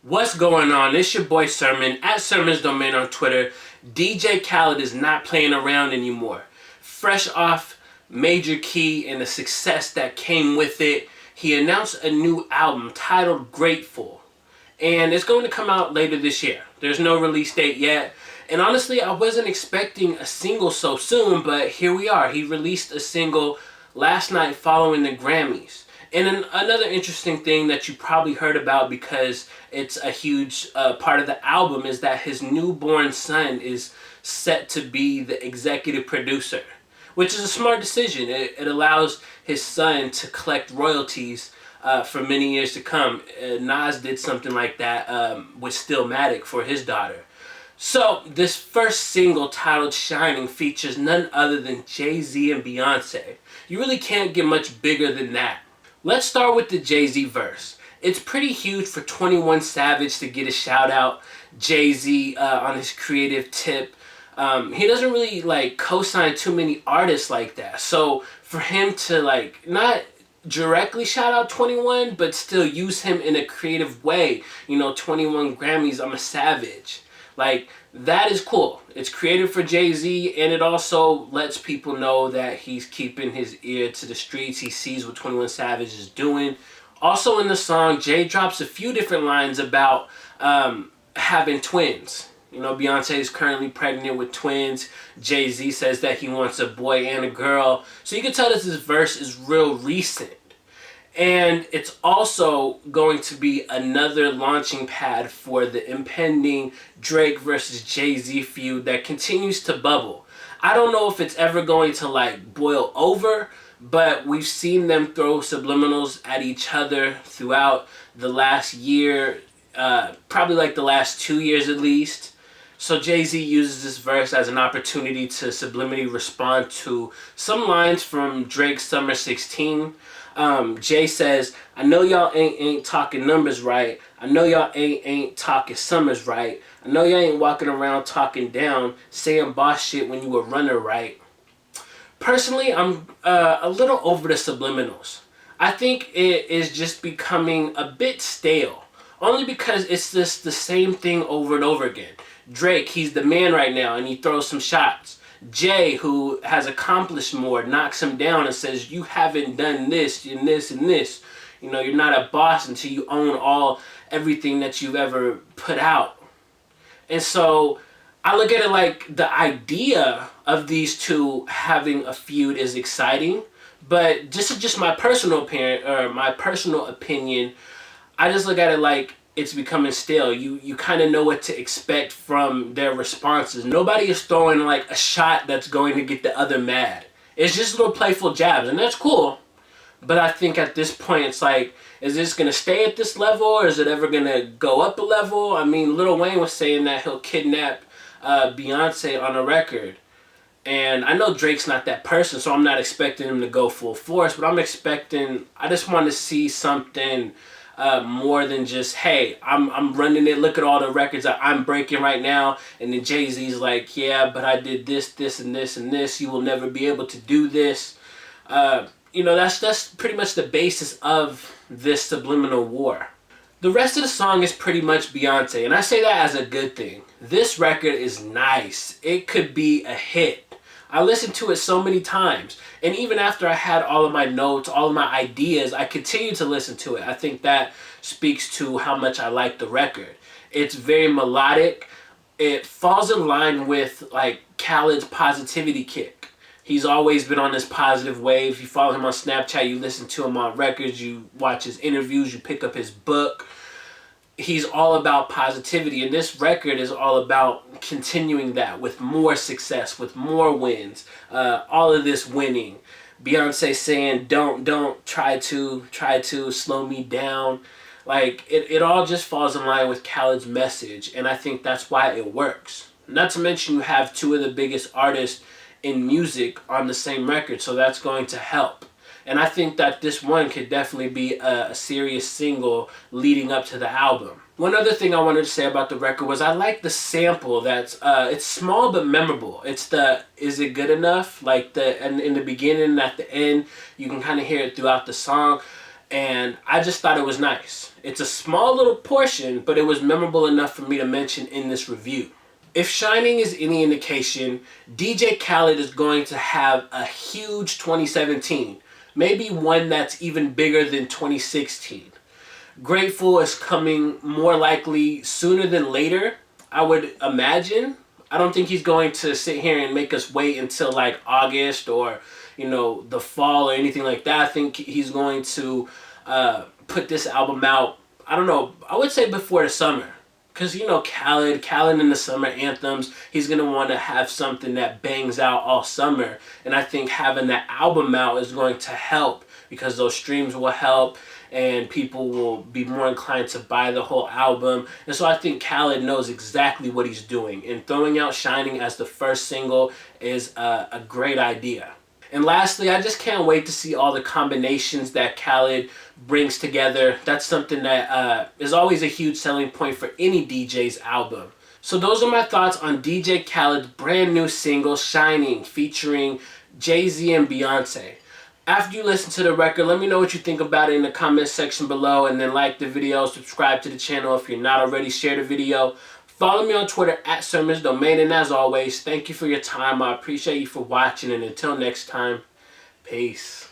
What's going on? It's your boy Sermon at Sermon's Domain on Twitter. DJ Khaled is not playing around anymore. Fresh off Major Key and the success that came with it, he announced a new album titled Grateful. And it's going to come out later this year. There's no release date yet. And honestly, I wasn't expecting a single so soon, but here we are. He released a single last night following the Grammys. And another interesting thing that you probably heard about because it's a huge part of the album is that his newborn son is set to be the executive producer, which is a smart decision. It allows his son to collect royalties for many years to come. Nas did something like that with Stillmatic for his daughter. So this first single titled Shining features none other than Jay-Z and Beyonce. You really can't get much bigger than that. Let's start with the Jay-Z verse. It's pretty huge for 21 Savage to get a shout out. Jay-Z on his creative tip. He doesn't really co-sign too many artists like that. So for him to not directly shout out 21, but still use him in a creative way. 21 Grammys, I'm a savage. That is cool. It's creative for Jay-Z, and it also lets people know that he's keeping his ear to the streets. He sees what 21 Savage is doing. Also in the song, Jay drops a few different lines about having twins. Beyonce is currently pregnant with twins. Jay-Z says that he wants a boy and a girl. So you can tell that this verse is real recent. And it's also going to be another launching pad for the impending Drake versus Jay-Z feud that continues to bubble. I don't know if it's ever going to boil over, but we've seen them throw subliminals at each other throughout the last year, probably the last 2 years at least. So Jay-Z uses this verse as an opportunity to subliminally respond to some lines from Drake's Summer 16. Jay says, I know y'all ain't talking numbers right. I know y'all ain't talking summers right. I know y'all ain't walking around talking down, saying boss shit when you a runner right. Personally, I'm a little over the subliminals. I think it is just becoming a bit stale. Only because it's just the same thing over and over again. Drake, he's the man right now and he throws some shots. Jay, who has accomplished more, knocks him down and says, you haven't done this and this and this. You're not a boss until you own everything that you've ever put out. And so I look at it like the idea of these two having a feud is exciting, but this is just my personal opinion. I just look at it like it's becoming stale. You kind of know what to expect from their responses. Nobody is throwing a shot that's going to get the other mad. It's just little playful jabs, and that's cool. But I think at this point, it's is this going to stay at this level, or is it ever going to go up a level? I mean, Lil Wayne was saying that he'll kidnap Beyonce on a record. And I know Drake's not that person, so I'm not expecting him to go full force, but I just want to see something more than just, hey, I'm running it, look at all the records that I'm breaking right now, and then Jay-Z's like, yeah, but I did this, this, and this, and this, you will never be able to do this. That's pretty much the basis of this subliminal war. The rest of the song is pretty much Beyonce, and I say that as a good thing. This record is nice. It could be a hit. I listened to it so many times, and even after I had all of my notes, all of my ideas, I continued to listen to it. I think that speaks to how much I like the record. It's very melodic. It falls in line with Khaled's positivity kick. He's always been on this positive wave. You follow him on Snapchat, you listen to him on records, you watch his interviews, you pick up his book. He's all about positivity, and this record is all about continuing that with more success, with more wins, all of this winning. Beyonce saying, don't try to slow me down. It all just falls in line with Khaled's message, and I think that's why it works. Not to mention you have two of the biggest artists in music on the same record, so that's going to help. And I think that this one could definitely be a serious single leading up to the album. One other thing I wanted to say about the record was I like the sample that's, it's small but memorable. It's the, is it good enough? And in the beginning and at the end, you can kind of hear it throughout the song. And I just thought it was nice. It's a small little portion, but it was memorable enough for me to mention in this review. If Shining is any indication, DJ Khaled is going to have a huge 2017. Maybe one that's even bigger than 2016. Grateful is coming more likely sooner than later, I would imagine. I don't think he's going to sit here and make us wait until like August or, you know, the fall or anything like that. I think he's going to put this album out, I don't know, I would say before the summer. Because, you know, Khaled in the summer anthems, he's going to want to have something that bangs out all summer. And I think having that album out is going to help, because those streams will help and people will be more inclined to buy the whole album. And so I think Khaled knows exactly what he's doing. And throwing out Shining as the first single is a great idea. And lastly, I just can't wait to see all the combinations that Khaled brings together. That's something that is always a huge selling point for any DJ's album. So those are my thoughts on DJ Khaled's brand new single, Shining, featuring Jay-Z and Beyonce. After you listen to the record, let me know what you think about it in the comment section below, and then like the video, subscribe to the channel if you're not already, share the video. Follow me on Twitter at @SermonsDomain, and as always, thank you for your time. I appreciate you for watching, and until next time, peace.